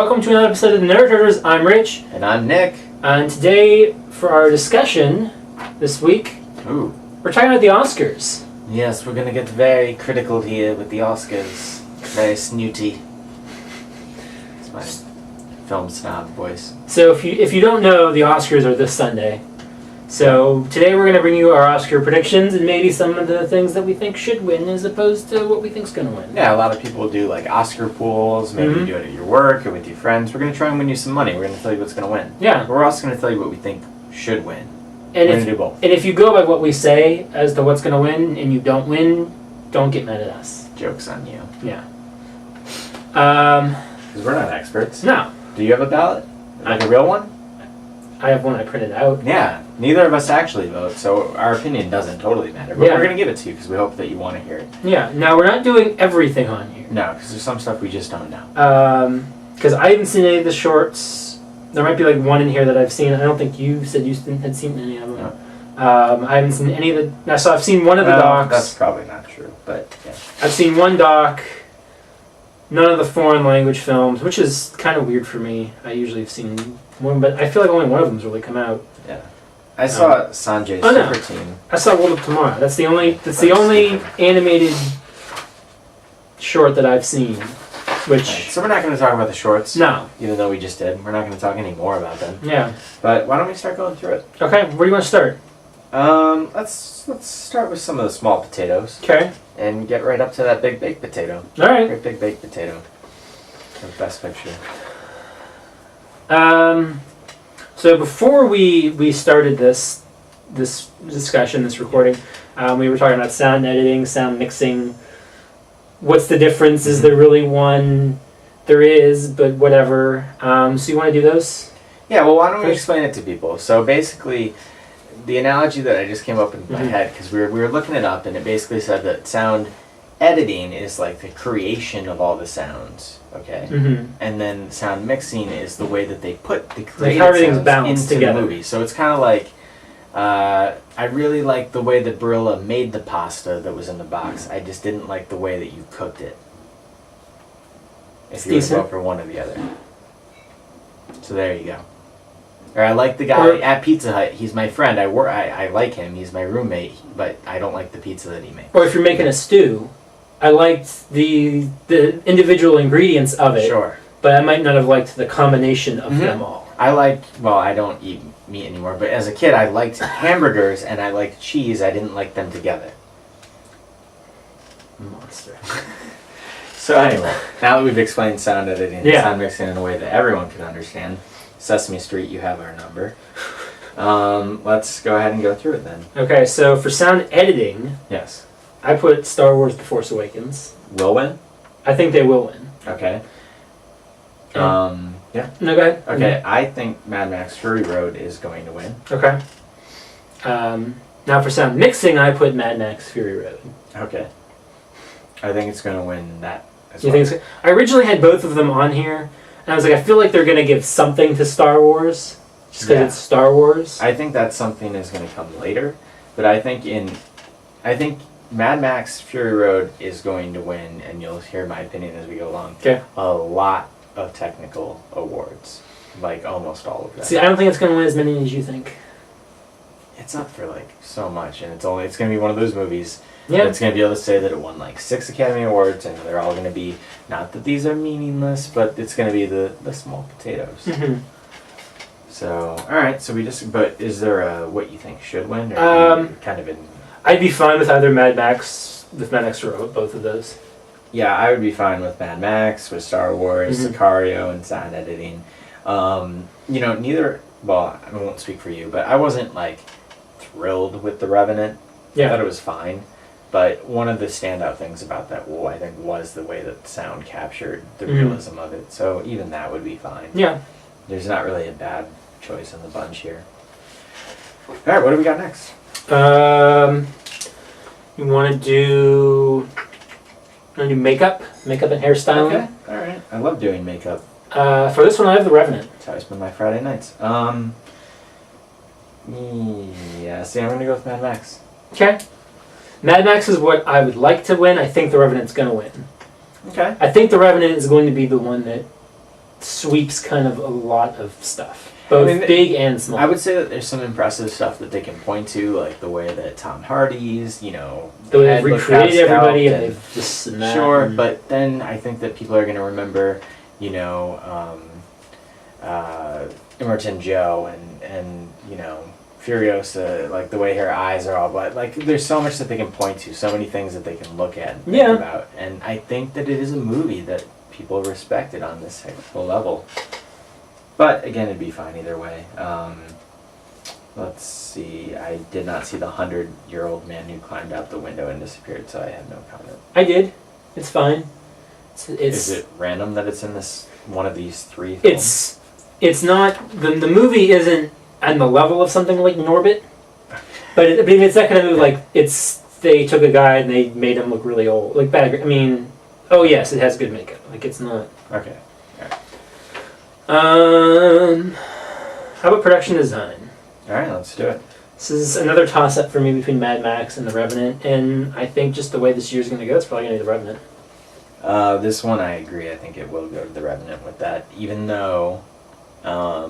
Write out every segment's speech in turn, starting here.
welcome to another episode of the Nerd Herders. I'm Rich. And I'm Nick. And today, for our discussion this week, we're talking about the Oscars. Yes, we're going to get very critical here with the Oscars. Very snooty. It's my film snob voice. So if you don't know, the Oscars are this Sunday. So today we're going to bring you our Oscar predictions and maybe some of the things that we think should win as opposed to what we think's going to win. Yeah, a lot of people do like Oscar pools. Maybe you do it at your work or with your friends. We're going to try and win you some money. We're going to tell you what's going to win. Yeah. We're also going to tell you what we think should win. And we're going to do both. And if you go by what we say as to what's going to win and you don't win, don't get mad at us. Joke's on you. Yeah. Because we're not experts. No. Do you have a ballot? Like a real one? I have one I printed out. Yeah. Neither of us actually vote, so our opinion doesn't totally matter. But we're going to give it to you because we hope that you want to hear it. Yeah. Now, we're not doing everything on here. No, because there's some stuff we just don't know. Because I haven't seen any of the shorts. There might be like one in here that I've seen. I don't think you said you had seen any of them. No. I haven't seen any of the... So I've seen one of the docs. That's probably not true, but yeah. I've seen one doc. None of the foreign language films, which is kind of weird for me. I usually have seen one, but I feel like only one of them's really come out. Yeah. I saw Sanjay's Super Team. I saw World of Tomorrow. That's the only animated short that I've seen. Which right, so we're not going to talk about the shorts. No. Even though we just did. We're not going to talk any more about them. Yeah. But why don't we start going through it? Okay, where do you want to start? Let's start with some of the small potatoes. Okay. And get right up to that big baked potato. All right. Great big baked potato. The best picture. So before we started this discussion, this recording, we were talking about sound editing, sound mixing. What's the difference? Is there really one? There is, but whatever. So you want to do those? Yeah, well, why don't we explain it to people? So basically, the analogy that I just came up in my head, because we were looking it up, and it basically said that sound editing is like the creation of all the sounds, okay? And then sound mixing is the way that they put the created sounds into the movie. So it's kind of like, I really like the way that Barilla made the pasta that was in the box. I just didn't like the way that you cooked it. If you were to go for one or the other. So there you go. Or I like the guy at Pizza Hut. He's my friend. I like him. He's my roommate. But I don't like the pizza that he makes. Or if you're making a stew, I liked the individual ingredients of it. Sure. But I might not have liked the combination of them all. I don't eat meat anymore. But as a kid, I liked hamburgers and I liked cheese. I didn't like them together. Monster. So anyway, now that we've explained sound editing and sound mixing in a way that everyone can understand, Sesame Street, you have our number. Let's go ahead and go through it then. Okay, so for sound editing, yes, I put Star Wars: The Force Awakens. Will win? I think they will win. Okay. Yeah. No, go ahead. Okay, I think Mad Max Fury Road is going to win. Okay. Now for sound mixing, I put Mad Max Fury Road. Okay. I think it's going to win that as You well. think I originally had both of them on here, and I was like, I feel like they're going to give something to Star Wars, just because it's Star Wars. I think that something is going to come later, but I think Mad Max Fury Road is going to win, and you'll hear my opinion as we go along. Okay. A lot of technical awards, like almost all of them. See, I don't think it's going to win as many as you think. It's up for like so much, and it's going to be one of those movies. Yeah. It's going to be able to say that it won like 6 Academy Awards, and they're all going to be, not that these are meaningless, but it's going to be the small potatoes. So, alright, but is there a, what you think should win? Or kind of in... I'd be fine with either Mad Max Road, both of those. Yeah, I would be fine with Mad Max, with Star Wars, Sicario, and sound editing. Neither, well, I won't speak for you, but I wasn't like thrilled with The Revenant. Yeah. I thought it was fine. But one of the standout things about that, I think, was the way that sound captured the realism of it. So even that would be fine. Yeah. There's not really a bad choice in the bunch here. All right, what do we got next? You want to do makeup and hairstyling? Okay, all right. I love doing makeup. For this one, I have The Revenant. That's how I spend my Friday nights. Yeah, see, I'm going to go with Mad Max. Okay. Mad Max is what I would like to win. I think The Revenant's going to win. Okay. I think The Revenant is going to be the one that sweeps kind of a lot of stuff, both big and small. I would say that there's some impressive stuff that they can point to, like the way that Tom Hardy's, the way they've recreated everybody and they've just sure, but then I think that people are going to remember, Immortan Joe and Furiosa, like the way her eyes are all black. Like there's so much that they can point to, so many things that they can look at and think about. And I think that it is a movie that people respected on this technical level. But again, it'd be fine either way. Let's see. I did not see the 100-year-old man who climbed out the window and disappeared, so I have no comment. I did. It's fine. Is it random that it's in this one of these three films? It's not the movie isn't on the level of something like Norbit, but it's that kind of movie. Like they took a guy and they made him look really old, like bad. I mean, oh yes, it has good makeup. Like it's not okay. How about production design? All right, let's do it. This is another toss-up for me between Mad Max and The Revenant, and I think just the way this year's going to go, it's probably going to be The Revenant. This one I agree. I think it will go to The Revenant with that, even though a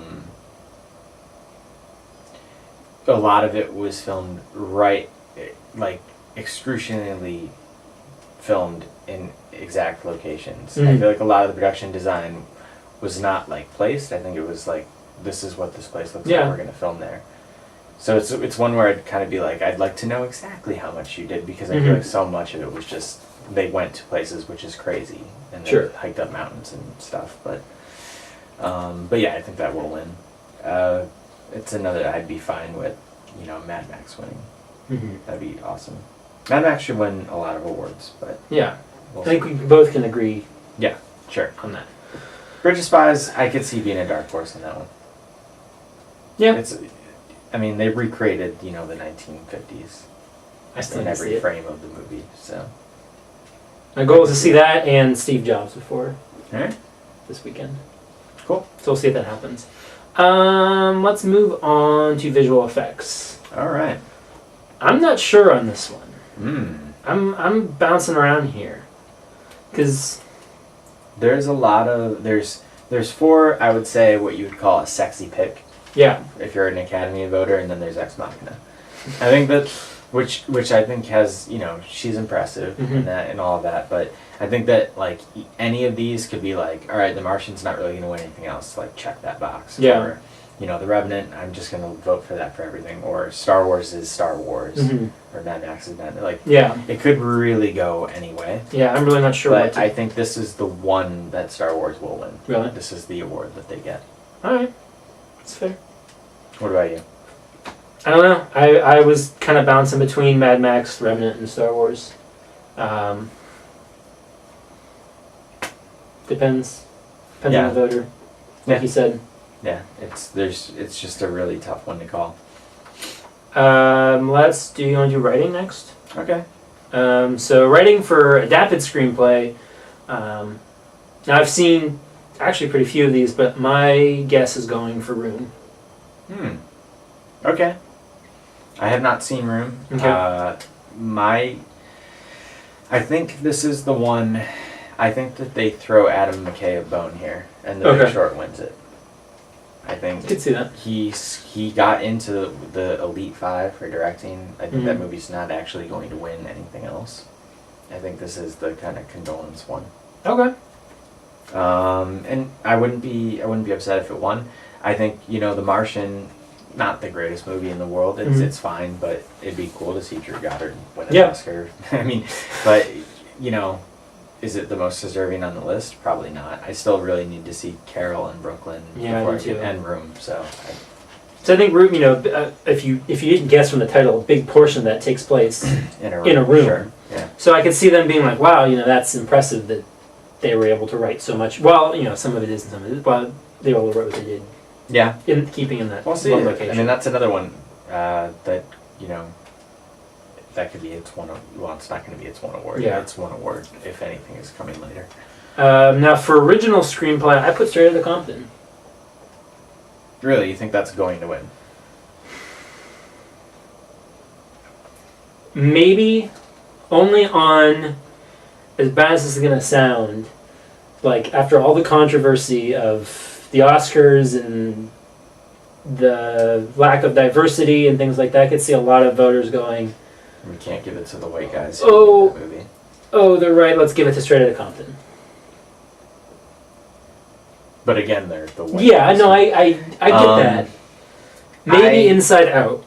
lot of it was filmed excruciatingly filmed in exact locations. I feel like a lot of the production design was not placed. I think it was this is what this place looks like. We're going to film there. So it's one where I'd kind of be like, I'd like to know exactly how much you did, because I feel like so much of it was just they went to places, which is crazy, and they hiked up mountains and stuff. But yeah, I think that will win. It's another I'd be fine with, Mad Max winning. That'd be awesome. Mad Max should win a lot of awards, but yeah, I think we both can agree. Yeah, sure on that. Bridge of Spies, I could see being a dark horse in that one. Yeah, they recreated the 1950s in every frame of the movie. So my goal is to see that and Steve Jobs before this weekend. Cool. So we'll see if that happens. Let's move on to visual effects. All right. I'm not sure on this one. I'm bouncing around here because there's a lot of there's 4, I would say, what you would call a sexy pick. Yeah. If you're an Academy voter, and then there's Ex Machina. I think that which I think has she's impressive in that and all of that, but I think that any of these could be all right, The Martian's not really going to win anything else. Check that box. Yeah. Or, The Revenant, I'm just going to vote for that for everything. Or Star Wars is Star Wars. Or Mad Max is Mad Max. Yeah. It could really go anyway. Yeah, I'm really not sure. But I think this is the one that Star Wars will win. Really? This is the award that they get. All right. That's fair. What about you? I don't know. I was kind of bouncing between Mad Max, Revenant, and Star Wars. Depends on the voter, like you said. Yeah, it's just a really tough one to call. Do you want to do writing next? Okay. So writing for adapted screenplay. Now I've seen actually pretty few of these, but my guess is going for Room. Okay. I have not seen Room. Okay. I think this is the one. I think that they throw Adam McKay a bone here, and the Big Short wins it. I think I could see that. He got into the Elite 5 for directing. I think that movie's not actually going to win anything else. I think this is the kind of condolence one. Okay. And I wouldn't be upset if it won. I think The Martian, not the greatest movie in the world. It's fine, but it'd be cool to see Drew Goddard win an Oscar. But is it the most deserving on the list? Probably not. I still really need to see Carol and Brooklyn before I get and Room. So I think Room. If you didn't guess from the title, a big portion of that takes place in a room. Sure. Yeah. So I could see them being like, "Wow, that's impressive that they were able to write so much." Well, some of it is, and some of it, but they all wrote what they did. Yeah. In keeping in that one location. That's another one that that could be its one. Well, it's not going to be its one award. Yeah. It's one award, if anything, is coming later. Now, for original screenplay, I put Straight Outta Compton. Really? You think that's going to win? Maybe only on, as bad as this is going to sound, like after all the controversy of the Oscars and the lack of diversity and things like that, I could see a lot of voters going, We can't give it to the white guys Oh. who made that movie. "Oh, they're right. Let's give it to Straight Outta Compton." But again, they're the white Yeah, guys. no, I get that. Maybe Inside Out.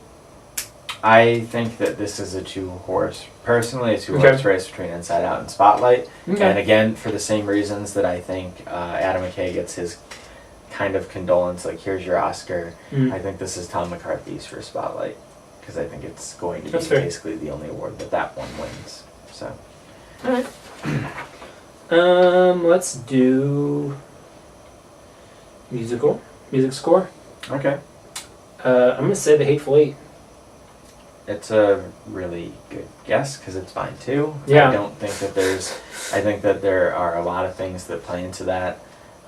I think that this is a two-horse race between Inside Out and Spotlight. Okay. And again, for the same reasons that I think Adam McKay gets his kind of condolence, like, here's your Oscar. Mm. I think this is Tom McCarthy's for Spotlight. Because I think it's going to be That's fair. basically the only award that one wins. So, Alright. Let's do music score. okay. I'm gonna say The Hateful Eight. It's a really good guess because it's fine too. Yeah. I think that there are a lot of things that play into that.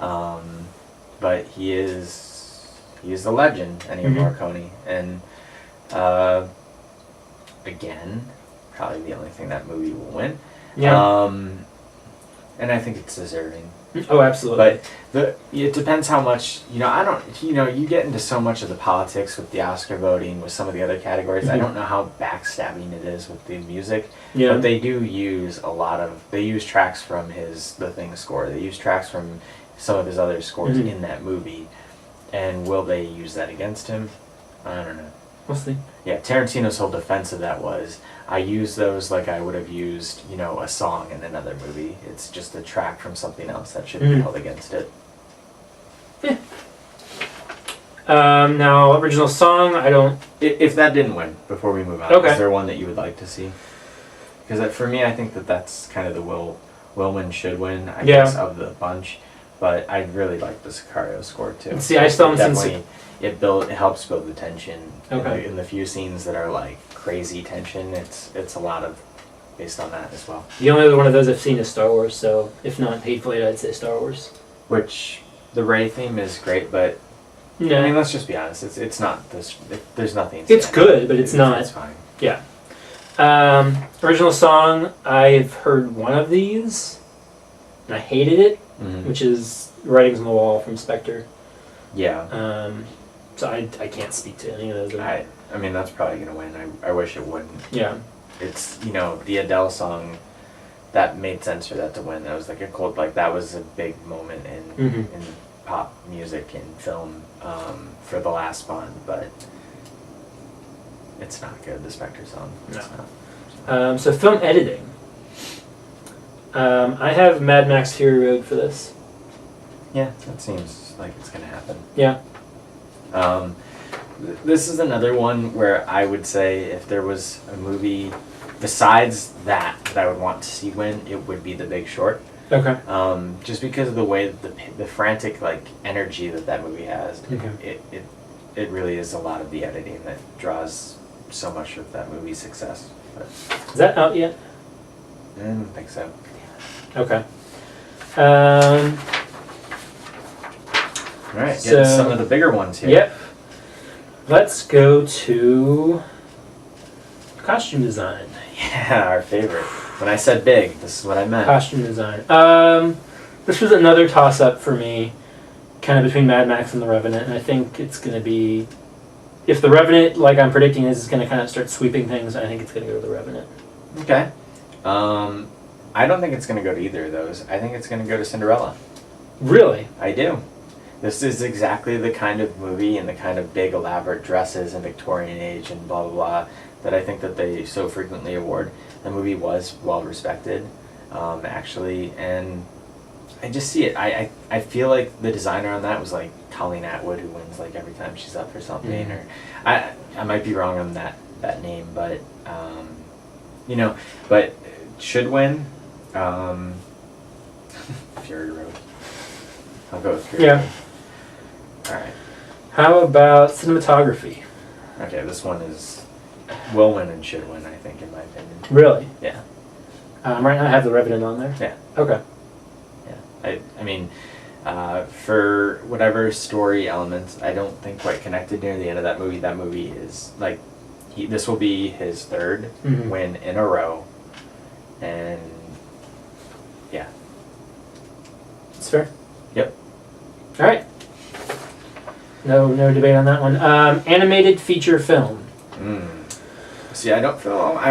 But he is the legend, Ennio Mhm. Morricone. And again, probably the only thing that movie will win. Yeah. And I think it's deserving. Oh, absolutely. But it depends how much, you get into so much of the politics with the Oscar voting, with some of the other categories. I Mhm. don't know how backstabbing it is with the music, Yeah. but they do use they use tracks from The Thing score. They use tracks from some of his other scores Mhm. in that movie. And will they use that against him? I don't know. We'll see. Yeah, Tarantino's whole defense of that was, I use those like I would have used, a song in another movie. It's just a track from something else that should be Mhm. held against it. Now, original song, I don't... If that didn't win, before we move on, Okay. is there one that you would like to see? Because for me, I think that's kind of the will win, should win, I Yeah. guess, of the bunch. But I really like the Sicario score too. See, I still haven't seen Definitely, it helps build the tension. Okay. In the few scenes that are like crazy tension, it's a lot of based on that as well. The only other one of those I've seen is Star Wars, so if not Hateful Eight, I'd say Star Wars. Which the Rey theme is great, but Yeah. I mean, let's just be honest. It's not this. There's nothing. It's standing good, out. but it's not. It's fine. Yeah. Original song, I've heard one of these, and I hated it, Mhm. which is Writings on the Wall from Spectre. Yeah. So I can't speak to any of those. I mean, that's probably gonna win. I wish it wouldn't. Yeah. It's the Adele song. That made sense for that to win. That was like that was a big moment in Mhm. in pop music and film for the last Bond, but it's not good. The Spectre song. It's No. not. So film editing. I have Mad Max Fury Road for this. Yeah, that seems like it's gonna happen. Yeah. This is another one where I would say if there was a movie besides that I would want to see win, it would be The Big Short. Okay. Just because of the way that the frantic energy that movie has. Okay. It really is a lot of the editing that draws so much of that movie's success. But Is that out yet? I don't think so. Okay. All right, So- get some of the bigger ones here. Yep. Let's go to costume design. Yeah, our favorite. When I said big, this is what I meant. Costume design. This was another toss-up for me, kind of between Mad Max and The Revenant, and I think it's going to be... If The Revenant, like I'm predicting, is going to kind of start sweeping things, I think it's going to go to The Revenant. Okay. I don't think it's going to go to either of those. I think it's going to go to Cinderella. Really? I do. This is exactly the kind of movie and the kind of big elaborate dresses and Victorian age and blah blah blah that I think that they so frequently award. The movie was well respected, actually, and I just see it. I feel like the designer on that was like Colleen Atwood, who wins like every time she's up for something. Mhm. Or I might be wrong on that name, but but should win. Fury Road. I'll go with Fury Yeah. Road. Alright. How about cinematography? Okay, this one will win and should win, I think, in my opinion. Really? Yeah. Right now I have The Revenant on there. Yeah. Okay. Yeah. I mean, for whatever story elements, I don't think quite connected near the end of that movie is like, this will be his third Mhm. win in a row. And yeah. That's fair. Yep. All right. No debate on that one. Animated feature film. See, I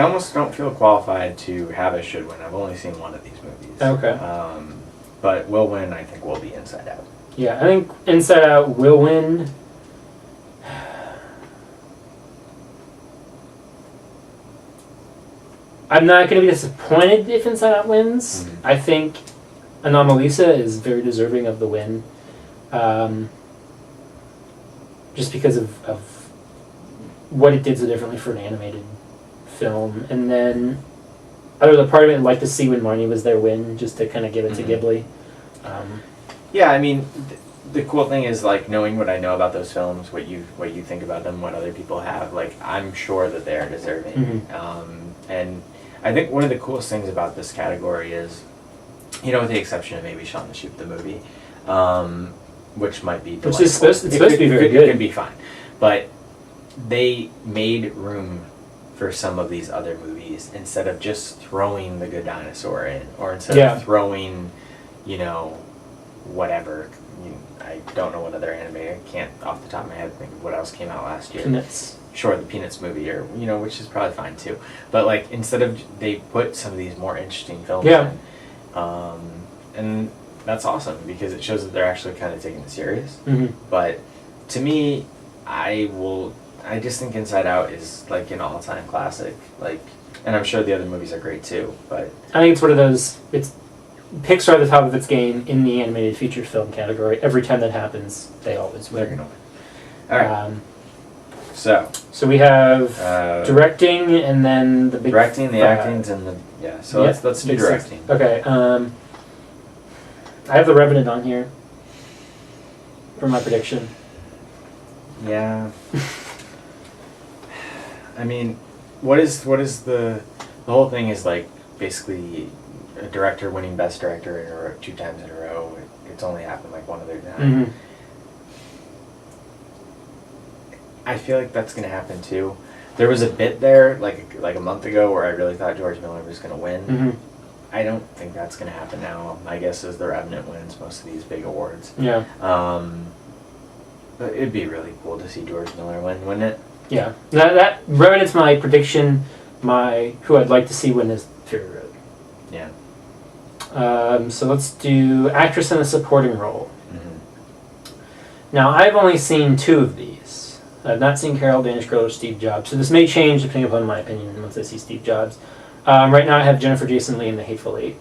almost don't feel qualified to have a should win. I've only seen one of these movies. Okay. But will win, I think, will be Inside Out. Yeah, I think Inside Out will win. I'm not going to be disappointed if Inside Out wins. Mm-hmm. I think Anomalisa is very deserving of the win. Just because of what it did so differently for an animated film. And then the part of it I'd like to see when Marnie was there win, just to kind of give it to Ghibli. Yeah, I mean, the cool thing is, like, knowing what I know about those films, what you think about them, what other people have, like, I'm sure that they are deserving. Mm-hmm. And I think one of the coolest things about this category is, you know, with the exception of maybe Shaun the Sheep, the movie, which might be delightful. Which is supposed to be very good. It can be fine. But they made room for some of these other movies instead of just throwing The Good Dinosaur in, or instead of throwing, you know, whatever. I don't know what other anime, I can't off the top of my head think of what else came out last year. Peanuts. Sure, the Peanuts movie, or, you know, which is probably fine too. But, like, instead of, they put some of these more interesting films in. And that's awesome because it shows that they're actually kind of taking it serious. Mm-hmm. But to me, I just think Inside Out is like an all-time classic. Like, and I'm sure the other movies are great too. But I think it's one of those. It's Pixar at the top of its game in the animated feature film category. Every time that happens, they always win. they're gonna win. All right. So we have directing, and then the big directing, the actings, and the So let's do directing. Okay. I have The Revenant on here for my prediction. Yeah. I mean, what is the whole thing is, like, basically a director winning Best Director in a row, 2 times in a row. It's only happened like one other time. Mm-hmm. I feel like that's gonna happen too. There was a bit there like a month ago where I really thought George Miller was gonna win. Mm-hmm. I don't think that's gonna happen now. My guess is The Revenant wins most of these big awards. Yeah. But it'd be really cool to see George Miller win, wouldn't it? Yeah. That Revenant's my prediction. Who I'd like to see win is Fury Road. Yeah. So let's do actress in a supporting role. Mm-hmm. Now, I've only seen 2 of these. I've not seen Carol, Danish Girl, or Steve Jobs, so this may change depending upon my opinion once I see Steve Jobs. Right now I have Jennifer Jason Leigh in The Hateful Eight.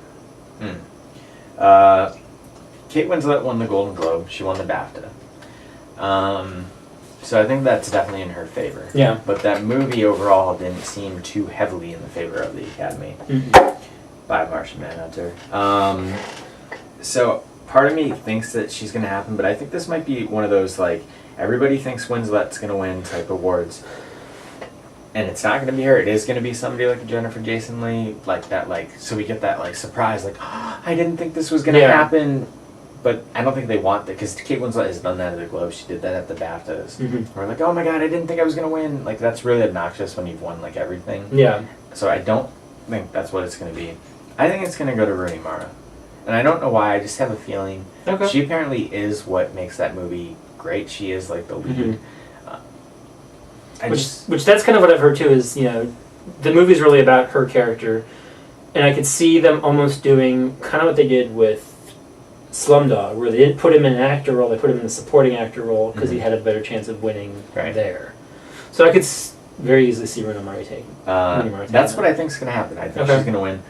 Kate Winslet won the Golden Globe. She won the BAFTA. So I think that's definitely in her favor. Yeah. But that movie overall didn't seem too heavily in the favor of the Academy. Mm-hmm. By Martian Manhunter. So part of me thinks that she's going to happen, but I think this might be one of those, like, everybody thinks Winslet's going to win type awards. And it's not going to be her. It is going to be somebody like Jennifer Jason Leigh, like that, like, so we get that, like, surprise, like, oh, I didn't think this was going to happen. But I don't think they want that, because Kate Winslet has done that at the Globes. She did that at the BAFTAs. Mm-hmm. We're like, oh my god, I didn't think I was going to win. Like, that's really obnoxious when you've won, like, everything. Yeah. So I don't think that's what it's going to be. I think it's going to go to Rooney Mara. And I don't know why, I just have a feeling. Okay. She apparently is what makes that movie great. She is, like, the lead. Mm-hmm. Which that's kind of what I've heard too, is, you know, the movie's really about her character. And I could see them almost doing kind of what they did with Slumdog, where they didn't put him in an actor role, they put him in a supporting actor role because he had a better chance of winning there. So I could very easily see Rooney Mara taking. That's what I think is going to happen. I think she's going to win.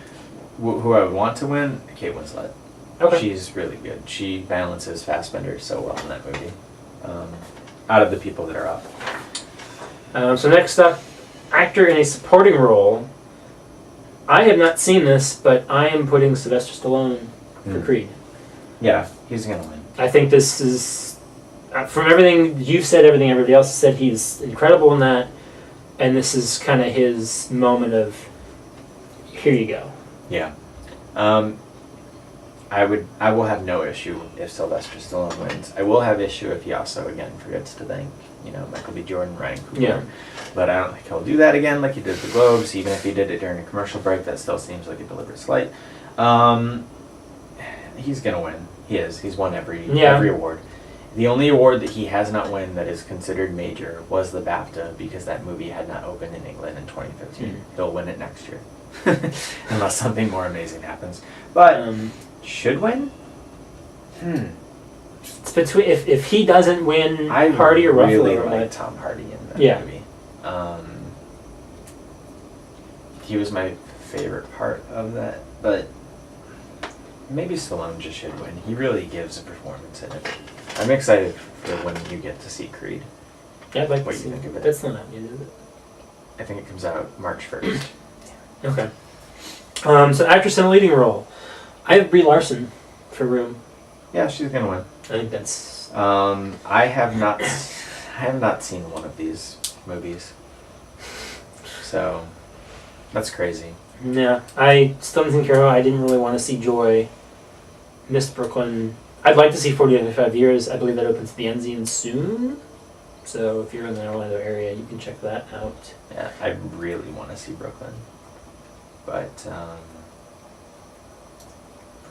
Who I would want to win? Kate Winslet. Okay. She's really good. She balances Fassbender so well in that movie. Out of the people that are up. So next up, actor in a supporting role. I have not seen this, but I am putting Sylvester Stallone for Creed. Yeah, he's going to win. I think this is, from everything you've said, everything everybody else has said, he's incredible in that. And this is kind of his moment of, here you go. Yeah. I will have no issue if Sylvester Stallone wins. I will have issue if he also, again, forgets to thank, you know, Michael B. Jordan, Ryan Coogler. Yeah. But I don't think he'll do that again like he did at the Globes. Even if he did it during a commercial break, that still seems like a deliberate slight. he's gonna win. He is. He's won every Yeah. award. The only award that he has not won that is considered major was the BAFTA because that movie had not opened in England in 2015. He'll win it next year, unless something more amazing happens. But should win. It's between if he doesn't win I Hardy or Ruffalo. really like Tom Hardy in that Yeah. movie. He was my favorite part of that, but maybe Stallone just should win. He really gives a performance in it. I'm excited for when you get to see Creed. Yeah, I'd like What to you see think of it? That's not out yet, is it? I think it comes out March 1st. Okay. So actress in a leading role. I have Brie Larson for Room. Yeah, she's gonna win. I think that's. I have not seen one of these movies, so that's crazy. Yeah, I still didn't care. I didn't really want to see Joy. Missed Brooklyn. I'd like to see 40 to 5 years. I believe that opens at the Enzian soon. So if you're in the Orlando area, you can check that out. Yeah, I really want to see Brooklyn, but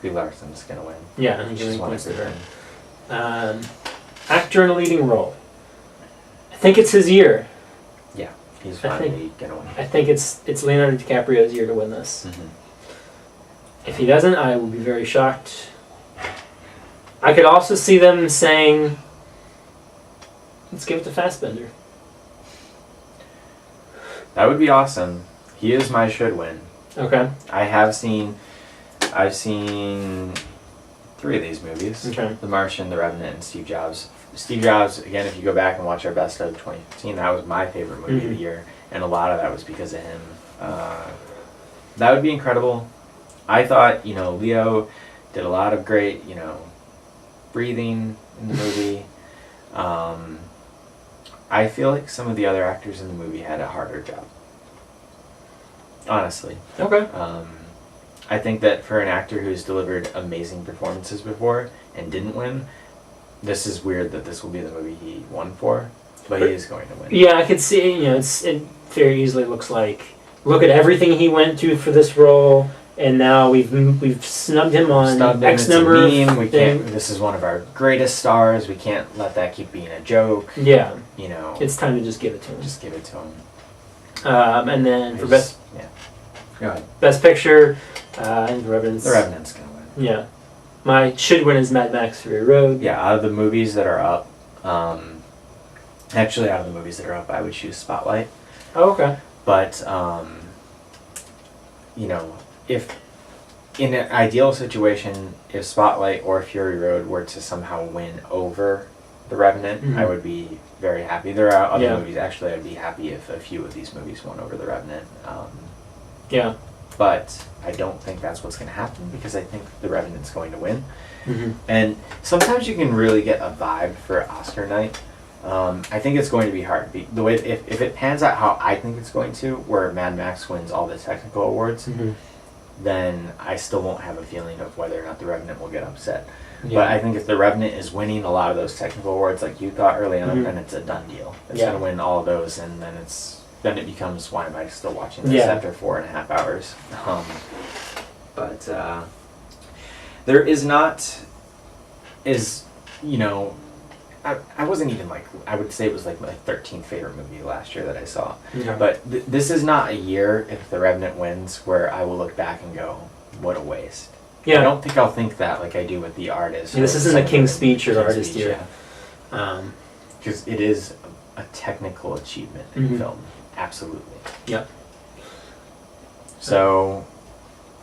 Brie Larson's gonna win. Yeah, I think She's it won points to her. everything. Actor in a leading role. I think it's his year. Yeah, he's I finally gonna win. I think it's Leonardo DiCaprio's year to win this. If he doesn't, I will be very shocked. I could also see them saying, let's give it to Fassbender. That would be awesome. He is my should win. Okay. I've seen 3 of these movies. Okay. The Martian, The Revenant, and Steve Jobs. Steve Jobs, again, if you go back and watch our best of 2015, that was my favorite movie of the year, and a lot of that was because of him. That would be incredible. I thought, Leo did a lot of great, breathing in the movie. I feel like some of the other actors in the movie had a harder job. Honestly. Okay. I think that for an actor who's delivered amazing performances before and didn't win, this is weird that this will be the movie he won for, but he is going to win. Yeah, I could see, it very easily looks like, look at everything he went to for this role, and now we've snubbed him on X It's a number of meme. We can't. things. This is one of our greatest stars. We can't let that keep being a joke. Yeah, You know, it's time to just give it to him. just give it to him. And then for best Yeah. Go ahead. picture, I think The Revenant's. The Revenant's gonna win. Yeah. My should win is Mad Max Fury Road. Yeah, out of the movies that are up, actually out of the movies that are up, I would choose Spotlight. Oh, okay. But, if in an ideal situation, if Spotlight or Fury Road were to somehow win over The Revenant, I would be very happy. There are other movies, actually, I'd be happy if a few of these movies won over The Revenant. Yeah. But I don't think that's what's going to happen because I think The Revenant's going to win. Mm-hmm. And sometimes you can really get a vibe for Oscar night. I think it's going to be hard. The way if it pans out how I think it's going to, where Mad Max wins all the technical awards, then I still won't have a feeling of whether or not The Revenant will get upset. Yeah. But I think if The Revenant is winning a lot of those technical awards, like you thought early on, then it's a done deal. It's going to win all of those, and then it becomes, why am I still watching this after 4.5 hours? But there is not, I wasn't even I would say it was like my 13th favorite movie last year that I saw. Okay. But this is not a year, if The Revenant wins, where I will look back and go, what a waste. Yeah. I don't think I'll think that like I do with The Artist. Yeah, this isn't a King's Speech or Artist year. Because it is a technical achievement in film. Absolutely. Yep. So,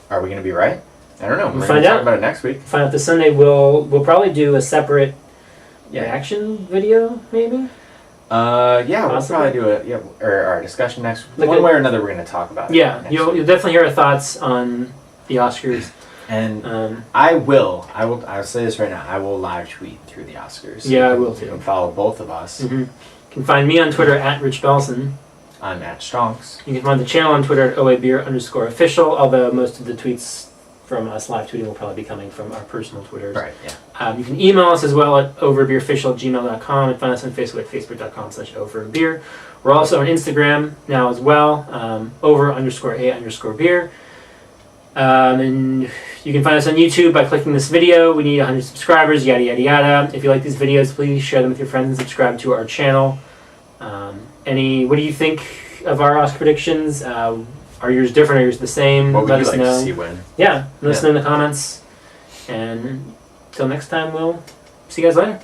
are we going to be right? I don't know. We'll We're find going to talk out. about it next week. Find out this Sunday. We'll probably do a separate reaction video, maybe. We'll Possibly. probably do our discussion next. Like one way or another, we're going to talk about it. Yeah, next you'll week. definitely hear our thoughts on the Oscars. And I'll say this right now. I will live tweet through the Oscars. Yeah, I will too. You can follow both of us. You can find me on Twitter at Rich Belson. I'm at Stronks. You can find the channel on Twitter at OABeer_official, although most of the tweets from us live tweeting will probably be coming from our personal Twitters. Right, yeah. You can email us as well at overbeerofficial@gmail.com and find us on Facebook at facebook.com/overbeer. We're also on Instagram now as well, over_a_beer. And you can find us on YouTube by clicking this video. We need 100 subscribers, yada, yada, yada. If you like these videos, please share them with your friends and subscribe to our channel. What do you think of our Oscar predictions? Are yours different? Are yours the same? What would Let you us like know. to see win? Yeah, let us know in the comments. And until next time, we'll see you guys later.